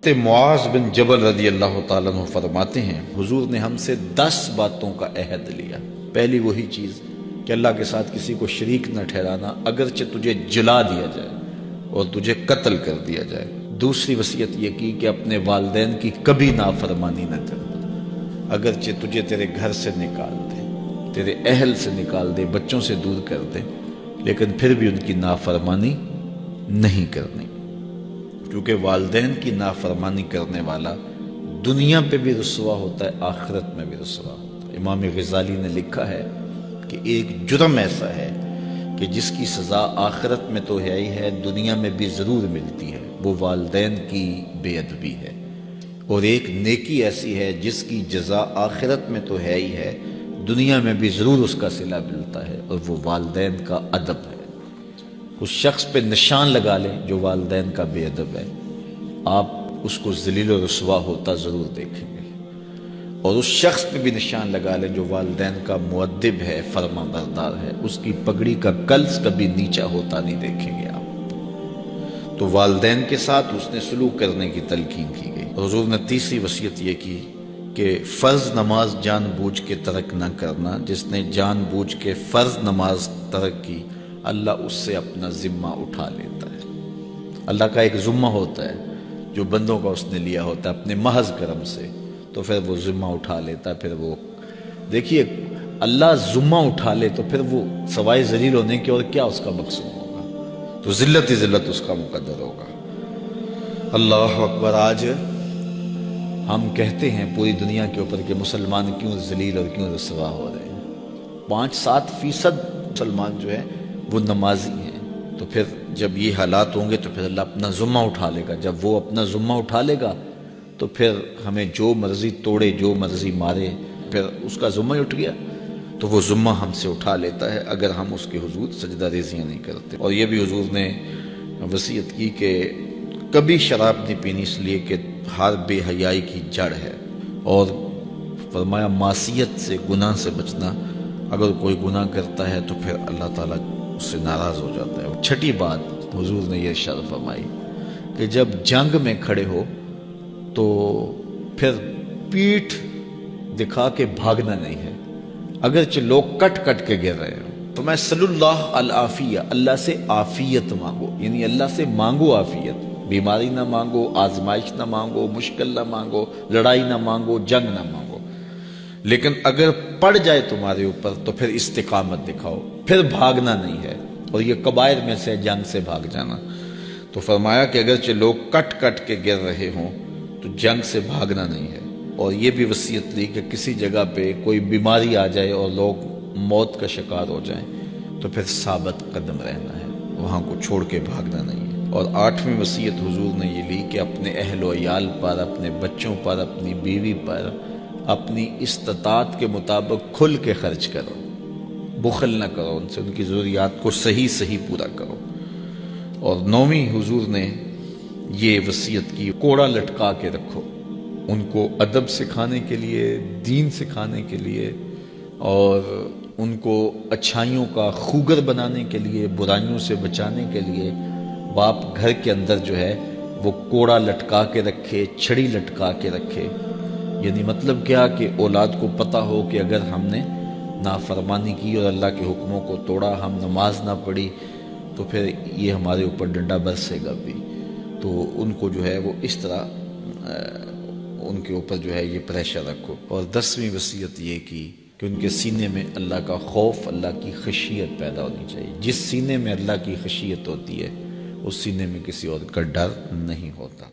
معاذ بن جبل رضی اللہ تعالیٰ عنہ فرماتے ہیں حضور نے ہم سے 10 باتوں کا عہد لیا۔ پہلی وہی چیز کہ اللہ کے ساتھ کسی کو شریک نہ ٹھہرانا، اگرچہ تجھے جلا دیا جائے اور تجھے قتل کر دیا جائے۔ دوسری وصیت یہ کی کہ اپنے والدین کی کبھی نافرمانی نہ کرنا، اگرچہ تجھے تیرے گھر سے نکال دے، تیرے اہل سے نکال دے، بچوں سے دور کر دے، لیکن پھر بھی ان کی نافرمانی نہیں کرنی، کیونکہ والدین کی نافرمانی کرنے والا دنیا پہ بھی رسوا ہوتا ہے، آخرت میں بھی رسوا ہوتا ہے۔ امام غزالی نے لکھا ہے کہ ایک جرم ایسا ہے کہ جس کی سزا آخرت میں تو ہے ہی ہے، دنیا میں بھی ضرور ملتی ہے، وہ والدین کی بے ادبی ہے، اور ایک نیکی ایسی ہے جس کی جزا آخرت میں تو ہے ہی ہے، دنیا میں بھی ضرور اس کا صلہ ملتا ہے، اور وہ والدین کا ادب ہے۔ اس شخص پہ نشان لگا لیں جو والدین کا بے ادب ہے، آپ اس کو ذلیل و رسوا ہوتا ضرور دیکھیں گے، اور اس شخص پہ بھی نشان لگا لیں جو والدین کا مؤدب ہے، فرما بردار ہے، اس کی پگڑی کا کلس کبھی نیچا ہوتا نہیں دیکھیں گے آپ۔ تو والدین کے ساتھ اس نے سلوک کرنے کی تلقین کی گئی۔ حضور نے تیسری وصیت یہ کی کہ فرض نماز جان بوجھ کے ترک نہ کرنا، جس نے جان بوجھ کے فرض نماز ترک کی اللہ اس سے اپنا ذمہ اٹھا لیتا ہے۔ اللہ کا ایک ذمہ ہوتا ہے جو بندوں کا اس نے لیا ہوتا ہے اپنے محض کرم سے، تو پھر وہ ذمہ اٹھا لیتا ہے۔ پھر وہ دیکھیے، اللہ ذمہ اٹھا لے تو پھر وہ سوائے ذلیل ہونے کے اور کیا اس کا مقصود ہوگا؟ تو ذلت ہی ذلت اس کا مقدر ہوگا۔ اللہ اکبر۔ آج ہم کہتے ہیں پوری دنیا کے اوپر کہ مسلمان کیوں ذلیل اور کیوں رسوا ہو رہے ہیں۔ 5-7% مسلمان جو ہے وہ نمازی ہیں، تو پھر جب یہ حالات ہوں گے تو پھر اللہ اپنا ذمہ اٹھا لے گا۔ جب وہ اپنا ذمہ اٹھا لے گا تو پھر ہمیں جو مرضی توڑے، جو مرضی مارے، پھر اس کا ذمہ اٹھ گیا تو وہ ذمہ ہم سے اٹھا لیتا ہے اگر ہم اس کے حضور سجدہ ریزیاں نہیں کرتے۔ اور یہ بھی حضور نے وصیت کی کہ کبھی شراب نہیں پینی، اس لیے کہ ہر بے حیائی کی جڑ ہے، اور فرمایا معصیت سے، گناہ سے بچنا، اگر کوئی گناہ کرتا ہے تو پھر اللہ تعالیٰ اس سے ناراض ہو جاتا ہے۔ چھٹی بات حضور نے یہ ارشاد فرمائی کہ جب جنگ میں کھڑے ہو تو پھر پیٹھ دکھا کے بھاگنا نہیں ہے، اگرچہ لوگ کٹ کٹ کے گر رہے ہوں تو میں صلی اللہ العافیہ، اللہ سے عافیت مانگو، یعنی اللہ سے مانگو عافیت، بیماری نہ مانگو، آزمائش نہ مانگو، مشکل نہ مانگو، لڑائی نہ مانگو، جنگ نہ مانگو، لیکن اگر پڑ جائے تمہارے اوپر تو پھر استقامت دکھاؤ، پھر بھاگنا نہیں ہے، اور یہ کبائر میں سے جنگ سے بھاگ جانا۔ تو فرمایا کہ اگرچہ لوگ کٹ کٹ کے گر رہے ہوں تو جنگ سے بھاگنا نہیں ہے۔ اور یہ بھی وصیت لی کہ کسی جگہ پہ کوئی بیماری آ جائے اور لوگ موت کا شکار ہو جائیں تو پھر ثابت قدم رہنا ہے، وہاں کو چھوڑ کے بھاگنا نہیں ہے۔ اور 8ویں وصیت حضور نے یہ لی کہ اپنے اہل و عیال پر، اپنے بچوں پر، اپنی بیوی پر اپنی استطاعت کے مطابق کھل کے خرچ کرو، بخل نہ کرو، ان سے ان کی ضروریات کو صحیح پورا کرو۔ اور 9ویں حضور نے یہ وصیت کی کوڑا لٹکا کے رکھو، ان کو ادب سکھانے کے لیے، دین سکھانے کے لیے، اور ان کو اچھائیوں کا خوگر بنانے کے لیے، برائیوں سے بچانے کے لیے باپ گھر کے اندر جو ہے وہ کوڑا لٹکا کے رکھے، چھڑی لٹکا کے رکھے۔ یعنی مطلب کیا کہ اولاد کو پتہ ہو کہ اگر ہم نے نافرمانی کی اور اللہ کے حکموں کو توڑا، ہم نماز نہ پڑھی، تو پھر یہ ہمارے اوپر ڈنڈا برسے گا بھی۔ تو ان کو جو ہے وہ اس طرح ان کے اوپر جو ہے یہ پریشر رکھو۔ اور 10ویں وصیت یہ کی کہ ان کے سینے میں اللہ کا خوف، اللہ کی خشیت پیدا ہونی چاہیے۔ جس سینے میں اللہ کی خشیت ہوتی ہے اس سینے میں کسی اور کا ڈر نہیں ہوتا۔